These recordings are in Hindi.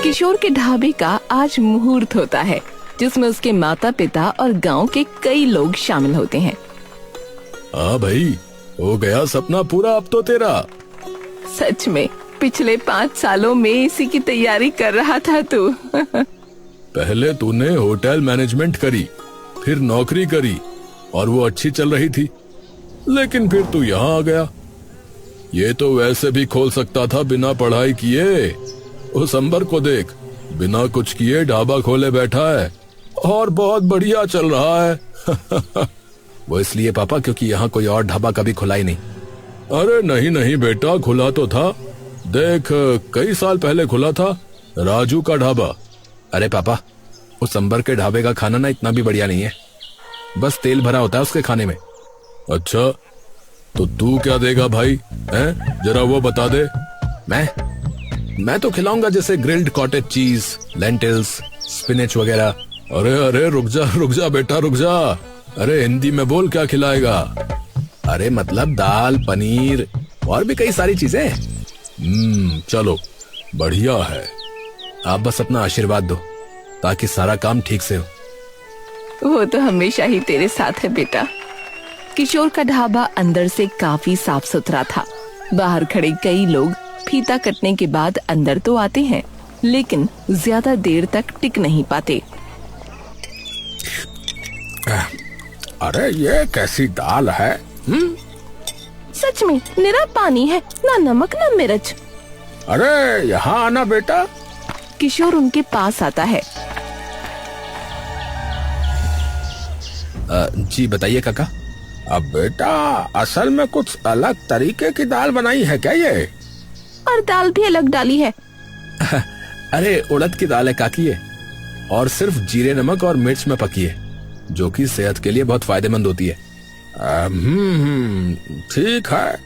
किशोर के ढाबे का आज मुहूर्त होता है, जिसमें उसके माता पिता और गांव के कई लोग शामिल होते हैं। हाँ भाई, हो गया सपना पूरा अब तो तेरा। सच में पिछले 5 सालों में इसी की तैयारी कर रहा था तू। पहले तूने होटल मैनेजमेंट करी, फिर नौकरी करी और वो अच्छी चल रही थी, लेकिन फिर तू यहाँ आ गया। ये तो वैसे भी खोल सकता था बिना पढ़ाई किए। उस अंबर को देख, बिना कुछ किए ढाबा खोले बैठा है और बहुत बढ़िया चल रहा है। वो इसलिए पापा क्योंकि यहाँ कोई और ढाबा कभी खुला ही नहीं। अरे नहीं नहीं बेटा, खुला तो था। देख, कई साल पहले खुला था राजू का ढाबा। अरे पापा, उस अंबर के ढाबे का खाना ना इतना भी बढ़िया नहीं है, बस तेल भरा होता है उसके खाने में। अच्छा, तो तू क्या देगा भाई, हैं? जरा वो बता दे। मैं तो खिलाऊंगा जैसे grilled cottage cheese, lentils, spinach वगैरह। अरे अरे रुक जा बेटा, रुक जा। अरे हिंदी में बोल, क्या खिलाएगा? अरे मतलब दाल, पनीर और भी कई सारी चीजें। चलो बढ़िया है। आप बस अपना आशीर्वाद दो ताकि सारा काम ठीक से हो। वो तो हमेशा ही तेरे साथ है बेटा। किशोर का ढाबा अंदर से काफी साफ सुथरा था। बाहर खड़े कई लोग फीता कटने के बाद अंदर तो आते हैं, लेकिन ज्यादा देर तक टिक नहीं पाते। अरे ये कैसी दाल है? सच में निरा पानी है, ना नमक ना मिर्च। अरे यहाँ आना बेटा। किशोर उनके पास आता है। जी बताइए काका। अब बेटा, असल में कुछ अलग तरीके की दाल बनाई है क्या ये? और दाल भी अलग डाली है। अरे उड़द की दाल है काकी ये, और सिर्फ जीरे, नमक और मिर्च में पकी है, जो कि सेहत के लिए बहुत फायदेमंद होती है। ठीक है।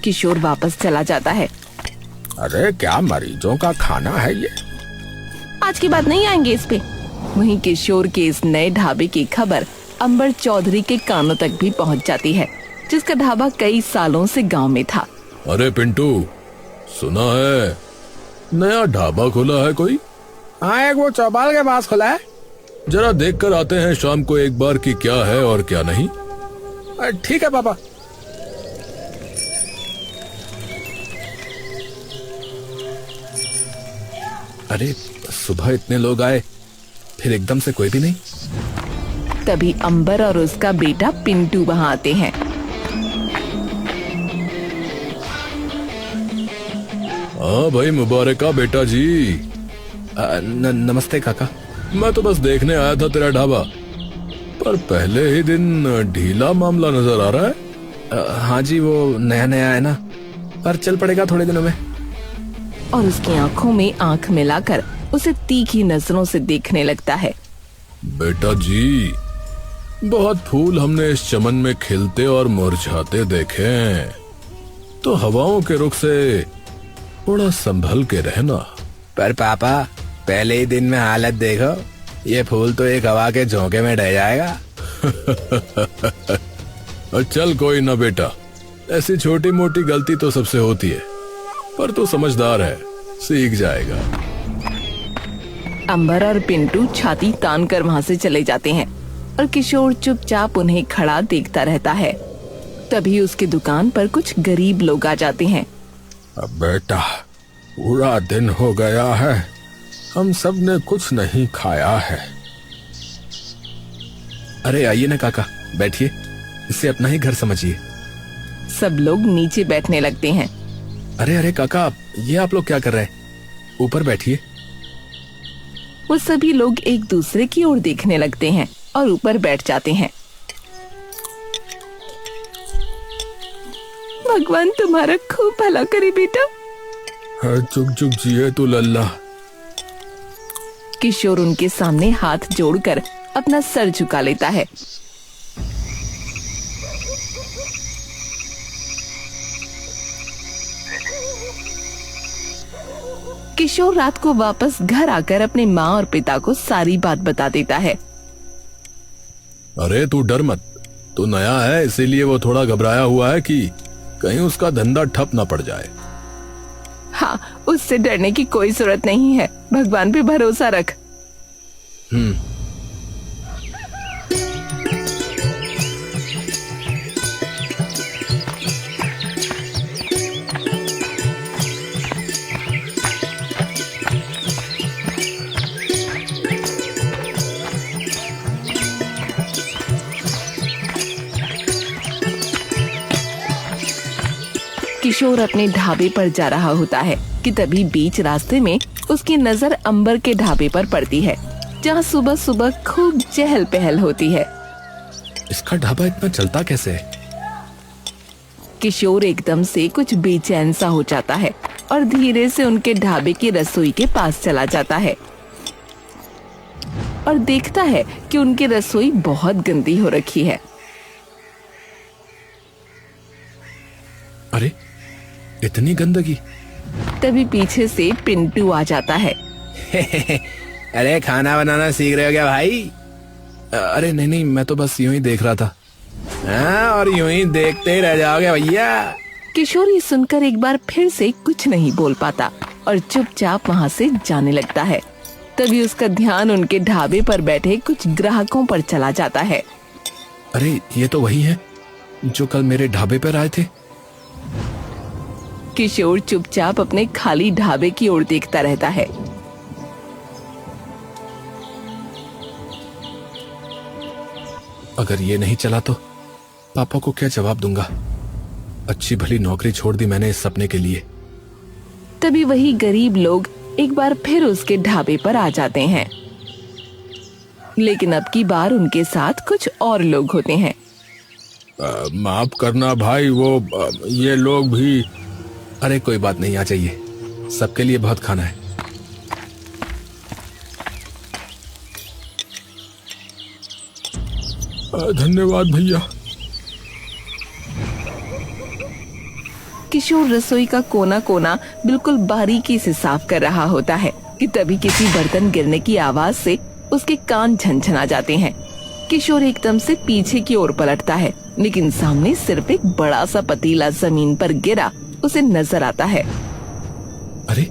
किशोर वापस चला जाता है। अरे क्या मरीजों का खाना है ये? आज की बात नहीं आएंगे इस पे। वहीं किशोर के इस नए ढाबे की खबर अंबर चौधरी के कानों तक भी पहुंच जाती है, जिसका ढाबा कई सालों से गांव में था। अरे पिंटू, सुना है नया ढाबा खुला है कोई? हाँ, एक वो चौपाल के पास खुला है। जरा देख कर आते हैं शाम को एक बार कि क्या है और क्या नहीं। ठीक है पापा। अरे सुबह इतने लोग आए, फिर एकदम से कोई भी नहीं। तभी अंबर और उसका बेटा पिंटू वहां आते हैं। हाँ भाई, मुबारका बेटा जी। नमस्ते काका। मैं तो बस देखने आया था तेरा ढाबा, पर पहले ही दिन ढीला मामला नजर आ रहा है। हाँ जी, वो नया नया है ना, पर चल पड़ेगा थोड़े दिनों में। और उसकी आंखों में आंख मिलाकर उसे तीखी नजरों से देखने लगता है। बेटा जी, बहुत फूल हमने इस चमन में खिलते और मुरझाते देखे हैं, तो हवाओं के रुख से थोड़ा संभल के रहना। पर पापा, पहले ही दिन में हालत देखो, ये फूल तो एक हवा के झोंके में ढह जाएगा। चल कोई ना बेटा, ऐसी छोटी मोटी गलती तो सबसे होती है, पर तू समझदार है, सीख जाएगा। अंबर और पिंटू छाती तान कर वहाँ से चले जाते हैं और किशोर चुपचाप उन्हें खड़ा देखता रहता है। तभी उसकी दुकान पर कुछ गरीब लोग आ जाते हैं। अब बेटा, पूरा दिन हो गया है, हम सब ने कुछ नहीं खाया है। अरे आइए ना काका, बैठिए, इसे अपना ही घर समझिए। सब लोग नीचे बैठने लगते हैं। अरे अरे काका, ये आप लोग क्या कर रहे हैं? ऊपर बैठिए। वो सभी लोग एक दूसरे की ओर देखने लगते हैं और ऊपर बैठ जाते हैं। भगवान तुम्हारा खूब भला करे बेटा। चुप चुप जिए तू लल्ला। किशोर उनके सामने हाथ जोड़कर अपना सर झुका लेता है। किशोर रात को वापस घर आकर अपने माँ और पिता को सारी बात बता देता है। अरे तू डर मत, तू नया है इसीलिए वो थोड़ा घबराया हुआ है कि कहीं उसका धंधा ठप ना पड़ जाए। हाँ, उससे डरने की कोई जरूरत नहीं है, भगवान पे भरोसा रख। किशोर अपने ढाबे पर जा रहा होता है कि तभी बीच रास्ते में उसकी नजर अंबर के ढाबे पर पड़ती है, जहाँ सुबह सुबह खूब चहल पहल होती है। इसका ढाबा इतना चलता कैसे है? किशोर एकदम से कुछ बेचैन सा हो जाता है और धीरे से उनके ढाबे की रसोई के पास चला जाता है और देखता है कि उनकी रसोई बहुत गंदी हो रखी है। अरे, इतनी गंदगी! तभी पीछे से पिंटू आ जाता है। अरे, खाना बनाना सीख रहे हो क्या भाई? अरे नहीं, मैं तो बस यूं ही देख रहा था। हाँ, और यूं ही देखते ही रह जाओगे भैया। किशोर ये सुनकर एक बार फिर से कुछ नहीं बोल पाता और चुपचाप वहाँ से जाने लगता है। तभी उसका ध्यान उनके ढाबे पर बैठे कुछ ग्राहकों पर चला जाता है। अरे, ये तो वही है जो कल मेरे ढाबे पर आए थे। किशोर चुपचाप अपने खाली ढाबे की ओर देखता रहता है। अगर ये नहीं चला तो पापा को क्या जवाब दूंगा? अच्छी भली नौकरी छोड़ दी मैंने इस सपने के लिए। तभी वही गरीब लोग एक बार फिर उसके ढाबे पर आ जाते हैं, लेकिन अब की बार उनके साथ कुछ और लोग होते हैं। माफ करना भाई, ये लोग भी। अरे कोई बात नहीं, आ जाइए, सबके लिए बहुत खाना है। धन्यवाद भैया। किशोर रसोई का कोना कोना बिल्कुल बारीकी से साफ कर रहा होता है कि तभी किसी बर्तन गिरने की आवाज से उसके कान झनझना जाते हैं। किशोर एकदम से पीछे की ओर पलटता है, लेकिन सामने सिर्फ एक बड़ा सा पतीला जमीन पर गिरा उसे नजर आता है। अरे,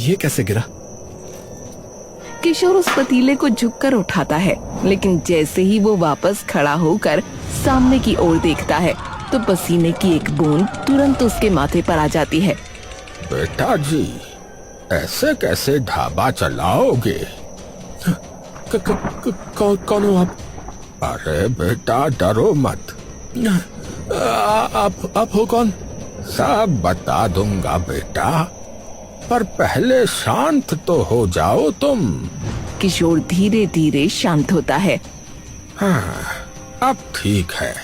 ये कैसे गिरा? किशोर उस पतीले को झुककर उठाता है, लेकिन जैसे ही वो वापस खड़ा होकर सामने की ओर देखता है तो पसीने की एक बूंद तुरंत उसके माथे पर आ जाती है। बेटा जी, ऐसे कैसे ढाबा चलाओगे? कौन हो आप? अरे बेटा, डरो मत। आप हो कौन? सब बता दूंगा बेटा, पर पहले शांत तो हो जाओ तुम। किशोर धीरे धीरे शांत होता है। हाँ, अब ठीक है।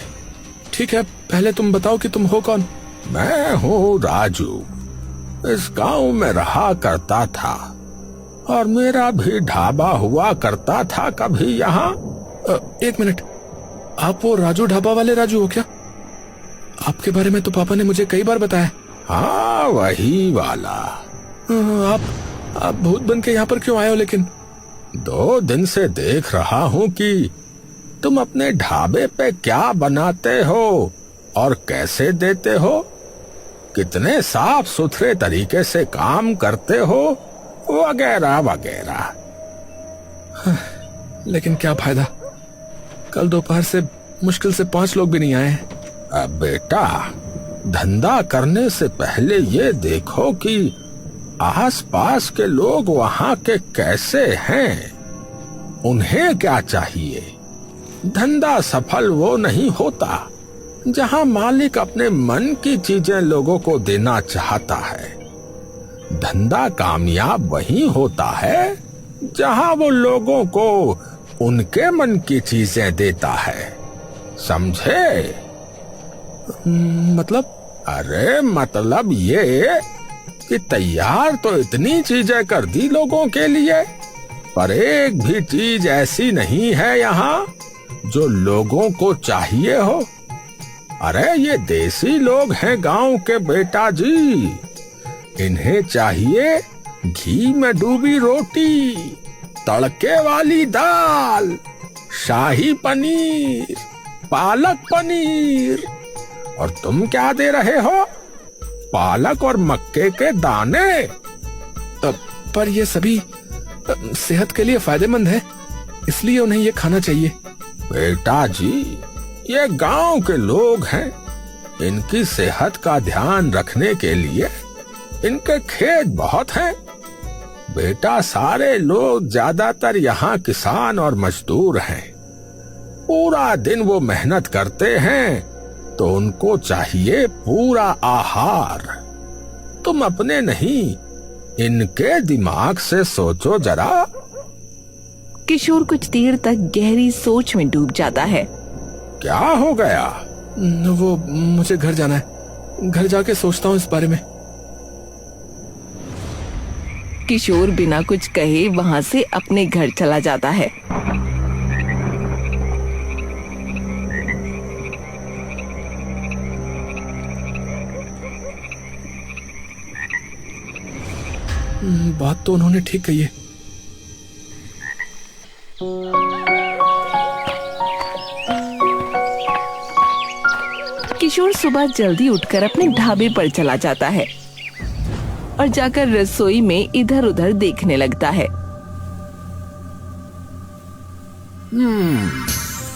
ठीक है, पहले तुम बताओ कि तुम हो कौन? मैं हूँ राजू, इस गांव में रहा करता था और मेरा भी ढाबा हुआ करता था कभी यहाँ। एक मिनट, आप वो राजू ढाबा वाले राजू हो क्या? आपके बारे में तो पापा ने मुझे कई बार बताया। हाँ, वही वाला। आप भूत बन के यहाँ पर क्यों आए हो? लेकिन 2 दिन से देख रहा हूँ कि तुम अपने ढाबे पे क्या बनाते हो और कैसे देते हो, कितने साफ सुथरे तरीके से काम करते हो, वगैरह वगैरह। लेकिन क्या फायदा, कल दोपहर से मुश्किल से 5 लोग भी नहीं आए। अब बेटा, धंधा करने से पहले ये देखो कि आसपास के लोग वहाँ के कैसे हैं, उन्हें क्या चाहिए। धंधा सफल वो नहीं होता जहाँ मालिक अपने मन की चीजें लोगों को देना चाहता है। धंधा कामयाब वही होता है जहाँ वो लोगों को उनके मन की चीजें देता है, समझे? मतलब? अरे मतलब ये कि तैयार तो इतनी चीजें कर दी लोगों के लिए, पर एक भी चीज ऐसी नहीं है यहाँ जो लोगों को चाहिए हो। अरे ये देसी लोग हैं गांव के बेटा जी, इन्हें चाहिए घी में डूबी रोटी, तड़के वाली दाल, शाही पनीर, पालक पनीर। और तुम क्या दे रहे हो? पालक और मक्के के दाने। पर ये सभी सेहत के लिए फायदेमंद है, इसलिए उन्हें ये खाना चाहिए। बेटा जी, ये गांव के लोग हैं, इनकी सेहत का ध्यान रखने के लिए इनके खेत बहुत हैं। बेटा, सारे लोग ज्यादातर यहाँ किसान और मजदूर हैं। पूरा दिन वो मेहनत करते हैं, तो उनको चाहिए पूरा आहार। तुम अपने नहीं, इनके दिमाग से सोचो जरा। किशोर कुछ देर तक गहरी सोच में डूब जाता है। क्या हो गया? वो मुझे घर जाना है, घर जाके सोचता हूँ इस बारे में। किशोर बिना कुछ कहे वहां से अपने घर चला जाता है। बात तो उन्होंने ठीक कही है। किशोर सुबह जल्दी उठकर अपने ढाबे पर चला जाता है और जाकर रसोई में इधर उधर देखने लगता है।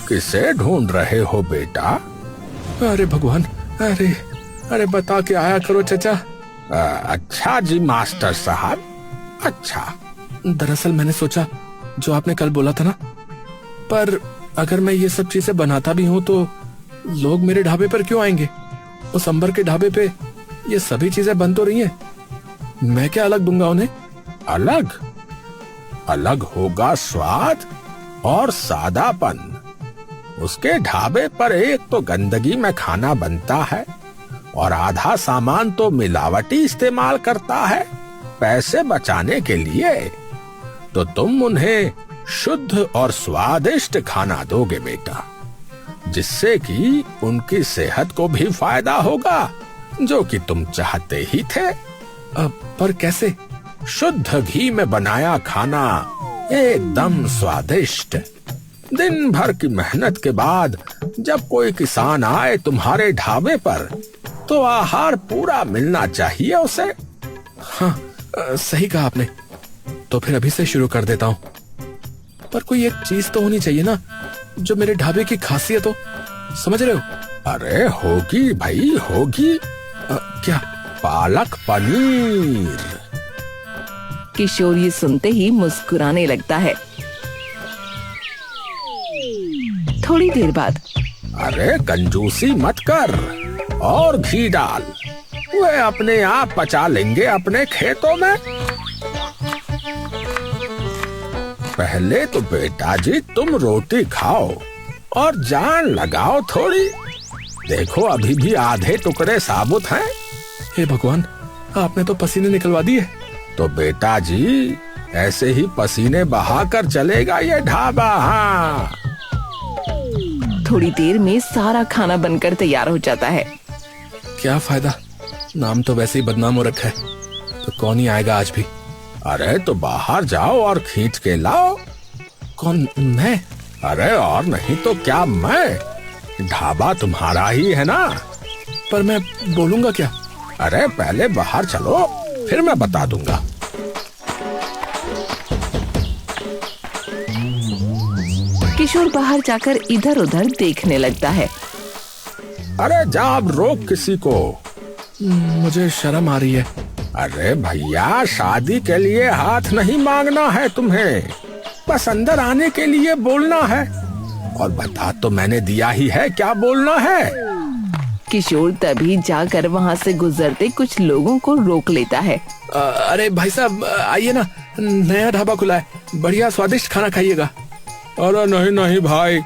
किसे ढूंढ रहे हो बेटा? अरे भगवान, अरे बता के आया करो चाचा। अच्छा जी मास्टर साहब, अच्छा। दरअसल मैंने सोचा जो आपने कल बोला था ना, पर अगर मैं ये सब चीजें बनाता भी हूँ तो लोग मेरे ढाबे पर क्यों आएंगे? उस अंबर के ढाबे पे ये सभी चीजें बन तो रही हैं, मैं क्या अलग दूंगा उन्हें? अलग? अलग होगा स्वाद और सादापन। उसके ढाबे पर एक तो गंदगी में खाना बनता है और आधा सामान तो मिलावटी इस्तेमाल करता है पैसे बचाने के लिए। तो तुम उन्हें शुद्ध और स्वादिष्ट खाना दोगे बेटा, जिससे कि उनकी सेहत को भी फायदा होगा, जो कि तुम चाहते ही थे। पर कैसे? शुद्ध घी में बनाया खाना, एकदम स्वादिष्ट। दिन भर की मेहनत के बाद जब कोई किसान आए तुम्हारे ढाबे पर, तो आहार पूरा मिलना चाहिए उसे। हाँ, सही कहा आपने। तो फिर अभी से शुरू कर देता हूँ। पर कोई एक चीज तो होनी चाहिए ना जो मेरे ढाबे की खासियत हो, समझ रहे हो? अरे होगी भाई, होगी। क्या? पालक पनीर। किशोर ये सुनते ही मुस्कुराने लगता है। थोड़ी देर बाद, अरे कंजूसी मत कर और घी डाल, वे अपने आप पचा लेंगे अपने खेतों में। पहले तो बेटा जी तुम रोटी खाओ और जान लगाओ थोड़ी। देखो अभी भी आधे टुकड़े साबुत हैं। हे भगवान, आपने तो पसीने निकलवा दिए। तो बेटा जी ऐसे ही पसीने बहाकर चलेगा ये ढाबा। हाँ, थोड़ी देर में सारा खाना बनकर तैयार हो जाता है। क्या फायदा, नाम तो वैसे ही बदनाम हो रखा है, तो कौन ही आएगा आज भी। अरे तो बाहर जाओ और खींच के लाओ। कौन? मैं? अरे और नहीं तो क्या मैं? ढाबा तुम्हारा ही है ना। पर मैं बोलूंगा क्या? अरे पहले बाहर चलो, फिर मैं बता दूंगा। किशोर बाहर जाकर इधर उधर देखने लगता है। अरे जा, अब रोक किसी को। मुझे शर्म आ रही है। अरे भैया, शादी के लिए हाथ नहीं मांगना है तुम्हें, बस अंदर आने के लिए बोलना है। और बता तो मैंने दिया ही है, क्या बोलना है? किशोर तभी जाकर वहाँ से गुजरते कुछ लोगों को रोक लेता है। अरे भाई साहब आइए ना, नया ढाबा खुला है, बढ़िया स्वादिष्ट खाना खाइएगा। अरे नहीं नहीं भाई,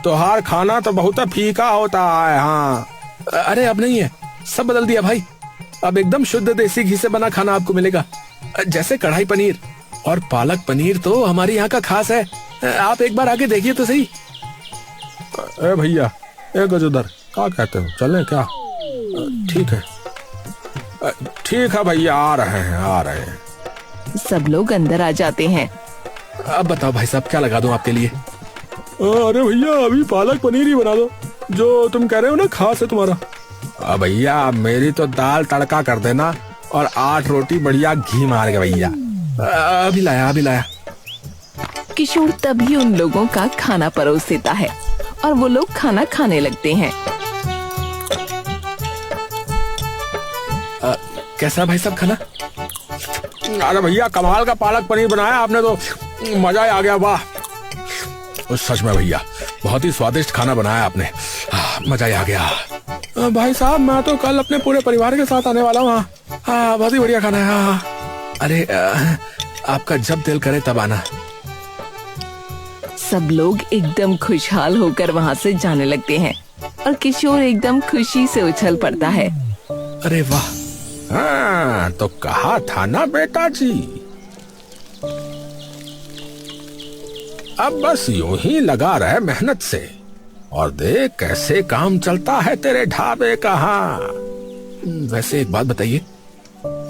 तोहार खाना तो बहुत फीका होता है। हाँ, अरे अब नहीं है, सब बदल दिया भाई। अब एकदम शुद्ध देसी घी से बना खाना आपको मिलेगा, जैसे कढ़ाई पनीर और पालक पनीर तो हमारे यहाँ का खास है। आप एक बार आके देखिए तो सही। ए भैया, एक उधर क्या कहते हो, चलें क्या? ठीक है, ठीक है भैया, आ रहे हैं। सब लोग अंदर आ जाते हैं। अब बताओ भाई साहब, क्या लगा दूं आपके लिए? अरे भैया, अभी पालक पनीर ही बना दो, जो तुम कह रहे हो ना खास है तुम्हारा। अब भैया मेरी तो दाल तड़का कर देना और 8 रोटी बढ़िया घी मार के भैया। अभी लाया। किशोर तभी उन लोगों का खाना परोस देता है और वो लोग खाना खाने लगते हैं। कैसा भाई साहब खाना? अरे भैया कमाल का पालक पनीर बनाया आपने तो, मजा ही आ गया। वाह सच में भैया बहुत ही स्वादिष्ट खाना बनाया आपने, मजा ही आ गया। भाई साहब मैं तो कल अपने पूरे परिवार के साथ आने वाला हूँ। हाँ बहुत ही बढ़िया खाना है। अरे आपका जब दिल करे तब आना। सब लोग एकदम खुशहाल होकर वहाँ से जाने लगते हैं और किशोर एकदम खुशी से उछल पड़ता है। अरे वाह, हाँ तो कहा था ना बेटा जी, अब बस यूं ही लगा रहे मेहनत से और देख कैसे काम चलता है तेरे ढाबे का। हाँ वैसे एक बात बताइए,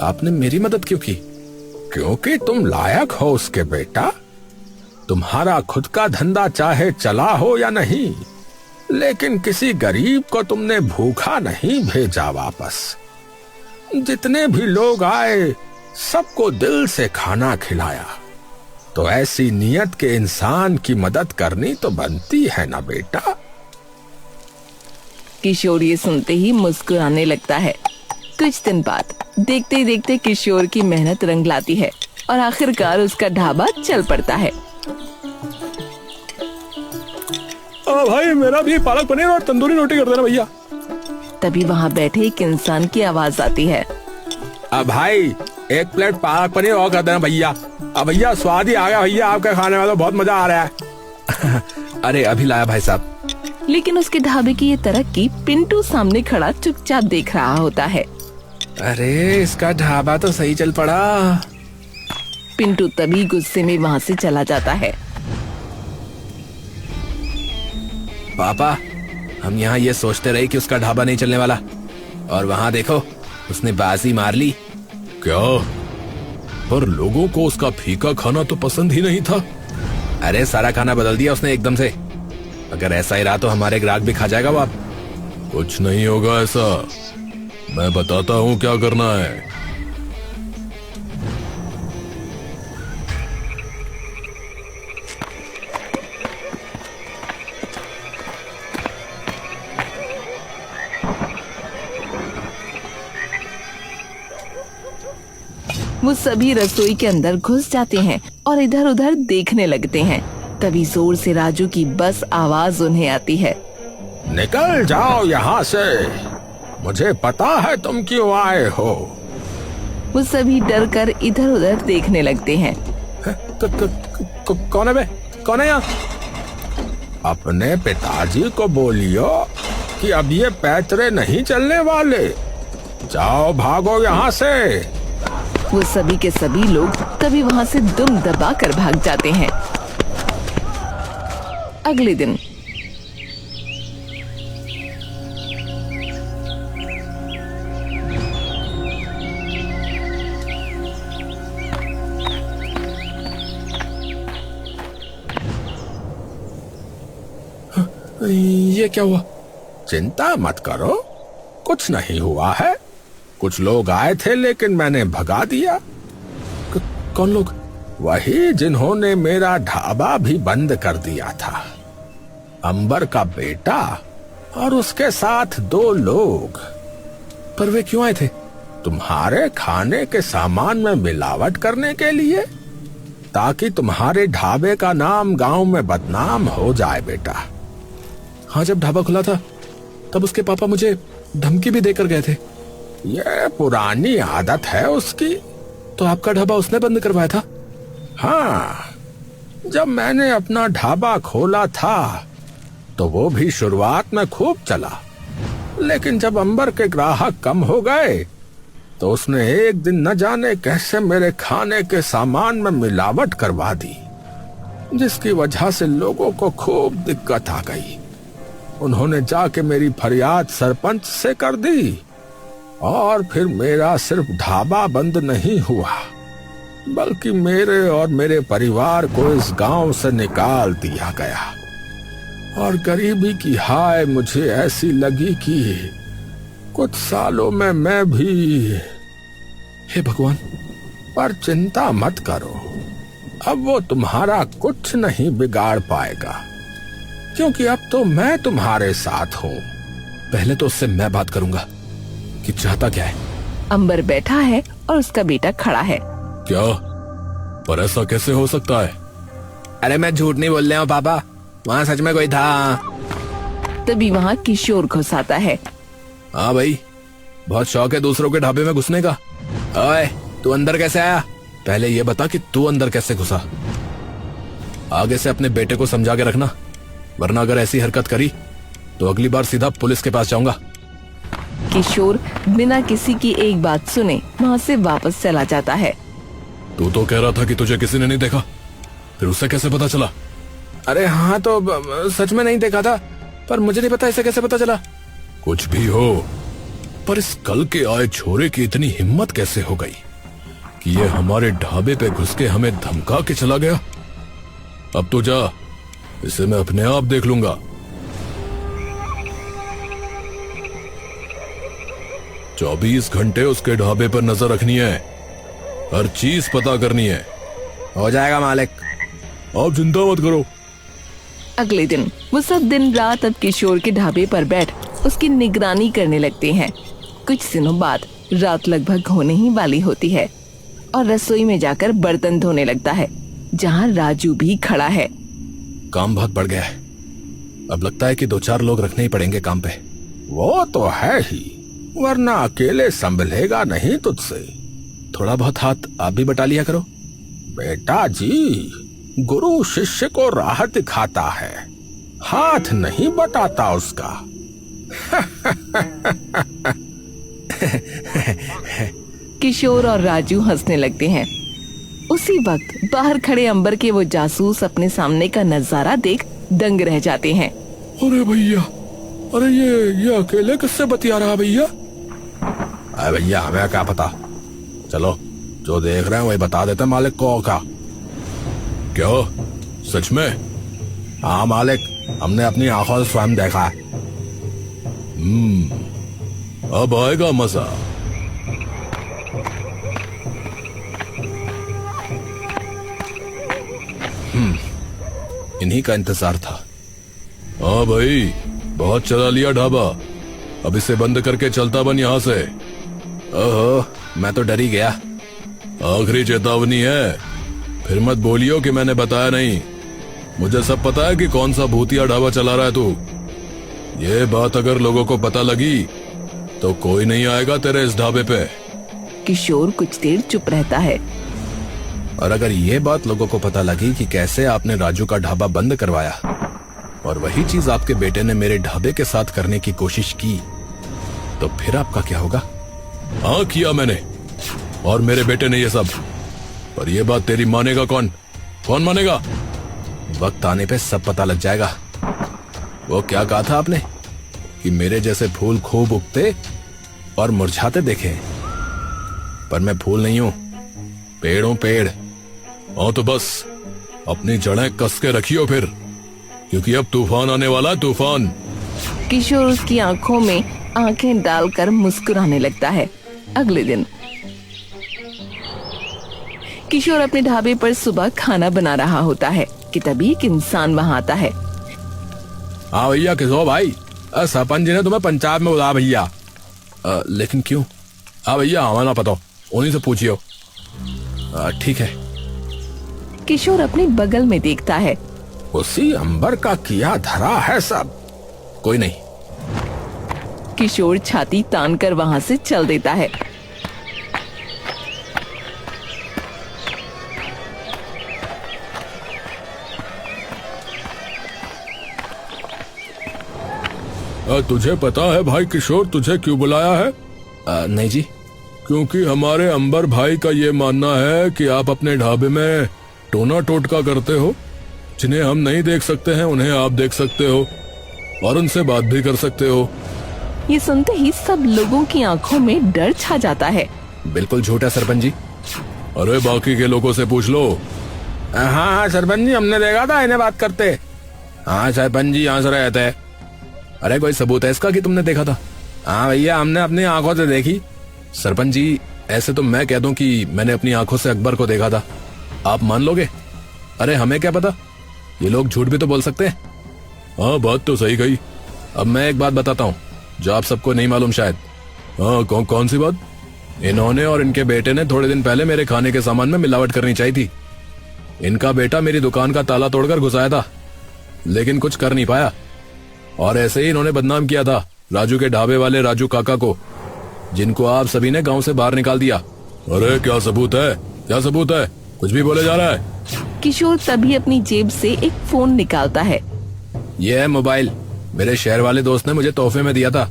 आपने मेरी मदद क्यों की? क्योंकि तुम लायक हो उसके बेटा। तुम्हारा खुद का धंधा चाहे चला हो या नहीं, लेकिन किसी गरीब को तुमने भूखा नहीं भेजा वापस। जितने भी लोग आए सबको दिल से खाना खिलाया। तो ऐसी नियत के इंसान की मदद करनी तो बनती है ना बेटा। किशोर ये सुनते ही मुस्कुराने लगता है। कुछ दिन बाद देखते ही देखते किशोर की मेहनत रंग लाती है और आखिरकार उसका ढाबा चल पड़ता है। भाई मेरा भी पालक पनीर और तंदूरी रोटी कर देना भैया। तभी वहाँ बैठे एक इंसान की आवाज आती है। अब भाई 1 प्लेट पालक पनीर और कर देना भैया। अब भैया स्वाद ही आ गया भैया, आपके खाने में तो बहुत मजा आ रहा है। अरे अभी लाया भाई साहब। लेकिन उसके ढाबे की ये तरक्की पिंटू सामने खड़ा चुपचाप देख रहा होता है। अरे इसका ढाबा तो सही चल पड़ा। पिंटू तभी गुस्से में वहाँ से चला जाता है। पापा हम यहाँ ये सोचते रहे कि उसका ढाबा नहीं चलने वाला, और वहाँ देखो उसने बाजी मार ली। क्या? पर लोगों को उसका फीका खाना तो पसंद ही नहीं था। अरे सारा खाना बदल दिया उसने एकदम से। अगर ऐसा ही रहा तो हमारे ग्राहक भी खा जाएगा वो। आप कुछ नहीं होगा ऐसा, मैं बताता हूँ क्या करना है। वो सभी रसोई के अंदर घुस जाते हैं और इधर उधर देखने लगते हैं। तभी जोर से राजू की बस आवाज उन्हें आती है। निकल जाओ यहाँ से, मुझे पता है तुम क्यों आए हो। वो सभी डर कर इधर उधर देखने लगते हैं। कौन है बे? कौन है यहाँ? अपने पिताजी को बोलियो कि अब ये पैतरे नहीं चलने वाले। जाओ भागो यहाँ से। वो सभी के सभी लोग तभी वहाँ से दुम दबा कर भाग जाते हैं। अगले दिन ये क्या हुआ? चिंता मत करो, कुछ नहीं हुआ है। कुछ लोग आए थे लेकिन मैंने भगा दिया। कौन लोग? वही जिन्होंने मेरा ढाबा भी बंद कर दिया था। अंबर का बेटा और उसके साथ 2 लोग। पर वे क्यों आए थे? तुम्हारे खाने के सामान में मिलावट करने के लिए, ताकि तुम्हारे ढाबे का नाम गांव में बदनाम हो जाए बेटा। हाँ जब ढाबा खुला था तब उसके पापा मुझे धमकी भी देकर गए थे। ये पुरानी आदत है उसकी। तो आपका ढाबा उसने बंद करवाया था? हाँ, जब मैंने अपना ढाबा खोला था तो वो भी शुरुआत में खूब चला, लेकिन जब अंबर के ग्राहक कम हो गए तो उसने एक दिन न जाने कैसे मेरे खाने के सामान में मिलावट करवा दी, जिसकी वजह से लोगों को खूब दिक्कत आ गई। उन्होंने जाके मेरी फरियाद सरपंच से कर दी और फिर मेरा सिर्फ ढाबा बंद नहीं हुआ, बल्कि मेरे और मेरे परिवार को इस गांव से निकाल दिया गया। और गरीबी की हाय मुझे ऐसी लगी कि कुछ सालों में मैं भी। हे भगवान। पर चिंता मत करो, अब वो तुम्हारा कुछ नहीं बिगाड़ पाएगा, क्योंकि अब तो मैं तुम्हारे साथ हूँ। पहले तो उससे मैं बात करूंगा कि चाहता क्या है। अंबर बैठा है और उसका बेटा खड़ा है। क्या? पर ऐसा कैसे हो सकता है? अरे मैं झूठ नहीं बोल रहा हूँ पापा, वहाँ सच में कोई था। तभी वहाँ किशोर घुस आता है। हाँ भाई, बहुत शौक है दूसरों के ढाबे में घुसने का। ओए, तू अंदर कैसे आया? पहले ये बता कि तू अंदर कैसे घुसा। आगे से अपने बेटे को समझा के रखना, वरना अगर ऐसी हरकत करी तो अगली बार सीधा पुलिस के पास जाऊंगा। किशोर बिना किसी की एक बात सुने वहाँ से वापस चला जाता है। तू तो कह रहा था कि तुझे किसी ने नहीं देखा, फिर उससे कैसे पता चला? अरे हाँ, तो सच में नहीं देखा था, पर मुझे नहीं पता इसे कैसे पता चला। कुछ भी हो, पर इस कल के आए छोरे की इतनी हिम्मत कैसे हो गई कि ये हमारे ढाबे पे घुस के हमें धमका के चला गया। अब तो जा, इसे मैं अपने आप देख लूंगा। 24 घंटे उसके ढाबे पर नजर रखनी है, हर चीज पता करनी है। हो जाएगा मालिक, आप चिंता मत करो। अगले दिन वो सब दिन रात अब किशोर के ढाबे पर बैठ उसकी निगरानी करने लगते हैं। कुछ दिनों बाद रात लगभग होने ही वाली होती है और रसोई में जाकर बर्तन धोने लगता है, जहाँ राजू भी खड़ा है। काम बहुत बढ़ गया है, अब लगता है कि 2-4 लोग रखने ही पड़ेंगे काम पे। वो तो है ही, वरना अकेले संभलेगा नहीं तुझसे। थोड़ा बहुत हाथ आप भी बटा लिया करो। बेटा जी, गुरु शिष्य को राह दिखाता है, हाथ नहीं बटाता उसका। किशोर और राजू हंसने लगते हैं। उसी वक्त बाहर खड़े अंबर के वो जासूस अपने सामने का नजारा देख दंग रह जाते हैं। अरे भैया, अरे ये अकेले किससे बतिया रहा भैया? अरे भैया, हमें क्या पता, चलो जो देख रहे हैं वही बता देते मालिक को। क्या सच में? हाँ मालिक, हमने अपनी आंखों से स्वयं देखा है। अब आएगा मजा। इन्हीं का इंतजार था। हाँ भाई, बहुत चला लिया ढाबा, अब इसे बंद करके चलता बन यहाँ से। ओहो, मैं तो डर ही गया। आखिरी चेतावनी है, फिर मत बोलियो कि मैंने बताया नहीं। मुझे सब पता है कि कौन सा भूतिया ढाबा चला रहा है तू। ये बात अगर लोगों को पता लगी तो कोई नहीं आएगा तेरे इस ढाबे पे। किशोर कुछ देर चुप रहता है। और अगर ये बात लोगों को पता लगी कि कैसे आपने राजू का ढाबा बंद करवाया और वही चीज आपके बेटे ने मेरे ढाबे के साथ करने की कोशिश की, तो फिर आपका क्या होगा? हाँ, किया मैंने और मेरे बेटे ने ये सब, पर ये बात तेरी मानेगा कौन? कौन मानेगा? वक्त आने पे सब पता लग जाएगा। वो क्या कहा था आपने कि मेरे जैसे फूल खूब उगते और मुरझाते देखे, पर मैं फूल नहीं हूं, पेड़ हूं, पेड़। और तो बस अपनी जड़ें कस के रखियो फिर, क्योंकि अब तूफान आने वाला है, तूफान। किशोर उसकी आंखों में आंखें डालकर मुस्कुराने लगता है। अगले दिन किशोर अपने ढाबे पर सुबह खाना बना रहा होता है कि तभी एक इंसान वहाँ आता है। हाँ भैया, किशोर भाई, सरपंच जी ने तुम्हें पंचायत में बुलाया भैया। लेकिन क्यों? हाँ भैया, हमें ना पता, उन्हीं से पूछियो। ठीक है। किशोर अपने बगल में देखता है। उसी अंबर का किया धरा है सब। कोई नहीं। किशोर छाती तानकर वहाँ से चल देता है। तुझे पता है भाई किशोर, तुझे क्यों बुलाया है? नहीं जी। क्योंकि हमारे अंबर भाई का ये मानना है कि आप अपने ढाबे में टोना टोटका करते हो। जिन्हें हम नहीं देख सकते हैं उन्हें आप देख सकते हो और उनसे बात भी कर सकते हो। ये सुनते ही सब लोगों की आंखों में डर छा जाता है। बिल्कुल झूठ है सरपंच जी। अरे बाकी के लोगों से पूछ लो। हाँ सरपंच जी, हमने देखा था इन्हें बात करते। हाँ सरपंच जी, यहाँ से रहते हैं। अरे कोई सबूत है इसका कि तुमने देखा था? हाँ भैया, हमने अपनी आंखों से देखी। सरपंच जी, ऐसे तो मैं कह दूं कि मैंने अपनी आंखों से अकबर को देखा था, आप मान लोगे? अरे हमें क्या पता, ये लोग झूठ भी तो बोल सकते हैं। हाँ बात तो सही कही। अब मैं एक बात बताता हूँ जो आप सबको नहीं मालूम शायद। हाँ कौन सी बात? इन्होंने और इनके बेटे ने थोड़े दिन पहले मेरे खाने के सामान में मिलावट करनी चाहिए थी। इनका बेटा मेरी दुकान का ताला तोड़कर घुस आया था, लेकिन कुछ कर नहीं पाया, और ऐसे ही इन्होंने बदनाम किया था राजू के ढाबे वाले राजू काका को, जिनको आप सभी ने गांव से बाहर निकाल दिया। अरे क्या सबूत है, क्या सबूत है? कुछ भी बोले जा रहा है। किशोर तभी अपनी जेब से एक फोन निकालता है। ये है मोबाइल, मेरे शहर वाले दोस्त ने मुझे तोहफे में दिया था।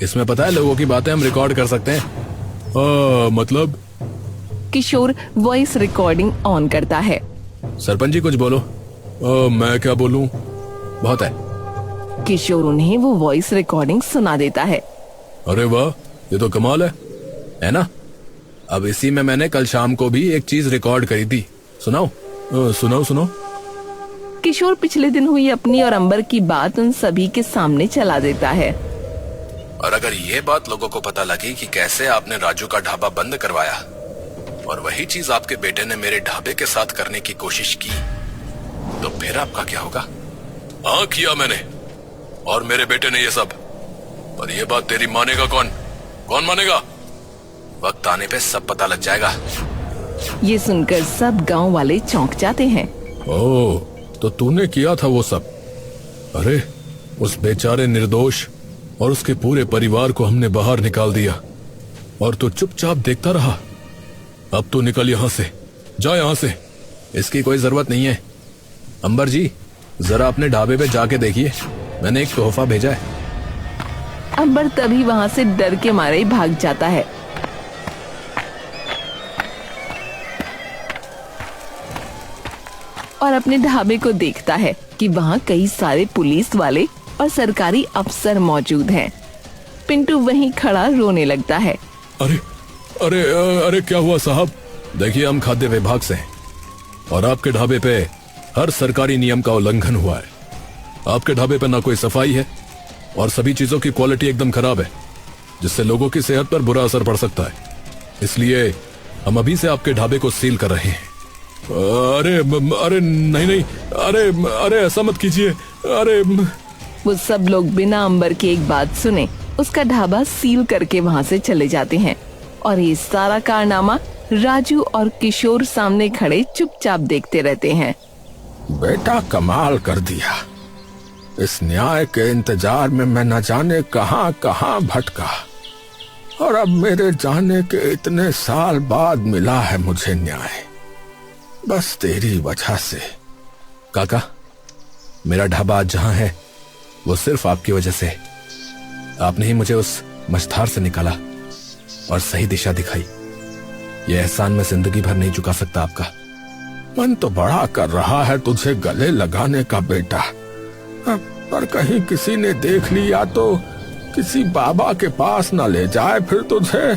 इसमें पता है लोगों की बातें हम रिकॉर्ड कर सकते हैं। मतलब? किशोर वॉइस रिकॉर्डिंग ऑन करता है। सरपंच जी कुछ बोलो। मैं क्या बोलूं? बहुत है। किशोर उन्हें वो वॉइस रिकॉर्डिंग सुना देता है। अरे वाह, ये तो कमाल है ना? अब इसी में मैंने कल शाम को भी एक चीज रिकॉर्ड करी थी, सुनाओ? सुनाओ। किशोर पिछले दिन हुई अपनी और अंबर की बात उन सभी के सामने चला देता है। और अगर ये बात लोगों को पता लगी कि कैसे आपने राजू का ढाबा बंद करवाया, और वही चीज आपके बेटे ने मेरे ढाबे के साथ करने की कोशिश की, तो फिर आपका क्या होगा? हाँ किया मैंने, और मेरे बेटे ने ये सब। पर ये बात तेरी मानेगा कौन मानेगा? वक्त आने पे सब पता लग जाएगा। ये सुनकर सब गांव वाले चौंक जाते हैं। ओह, तो तूने किया था वो सब? अरे उस बेचारे निर्दोष और उसके पूरे परिवार को हमने बाहर निकाल दिया, और तू चुपचाप देखता रहा। अब तू निकल यहाँ से, जा यहाँ से, इसकी कोई जरूरत नहीं है। अंबर जी, जरा अपने ढाबे पे जाके देखिए, मैंने एक तोहफा भेजा है। अंबर तभी वहाँ से डर के मारे भाग जाता है। और अपने ढाबे को देखता है कि वहाँ कई सारे पुलिस वाले और सरकारी अफसर मौजूद हैं। पिंटू वहीं खड़ा रोने लगता है। अरे क्या हुआ साहब? देखिए, हम खाद्य विभाग से हैं और आपके ढाबे पे हर सरकारी नियम का उल्लंघन हुआ है। आपके ढाबे पे ना कोई सफाई है और सभी चीजों की क्वालिटी एकदम खराब है, जिससे लोगों की सेहत पर बुरा असर पड़ सकता है। इसलिए हम अभी से आपके ढाबे को सील कर रहे हैं। अरे नहीं, अरे ऐसा मत कीजिए। अरे वो सब लोग बिना अंबर की एक बात सुने उसका ढाबा सील करके वहाँ से चले जाते हैं, और ये सारा कारनामा राजू और किशोर सामने खड़े चुपचाप देखते रहते हैं। बेटा कमाल कर दिया। इस न्याय के इंतजार में मैं न जाने कहां कहां भटका, और अब मेरे जाने के इतने साल बाद मिला है मुझे न्याय, बस तेरी वजह से। काका, मेरा ढाबा आज जहां है वो सिर्फ आपकी वजह से। आपने ही मुझे उस मझधार से निकाला और सही दिशा दिखाई। यह एहसान मैं जिंदगी भर नहीं चुका सकता आपका। मन तो बड़ा कर रहा है तुझे गले लगाने का बेटा, पर कहीं किसी ने देख लिया तो किसी बाबा के पास न ले जाए फिर तुझे।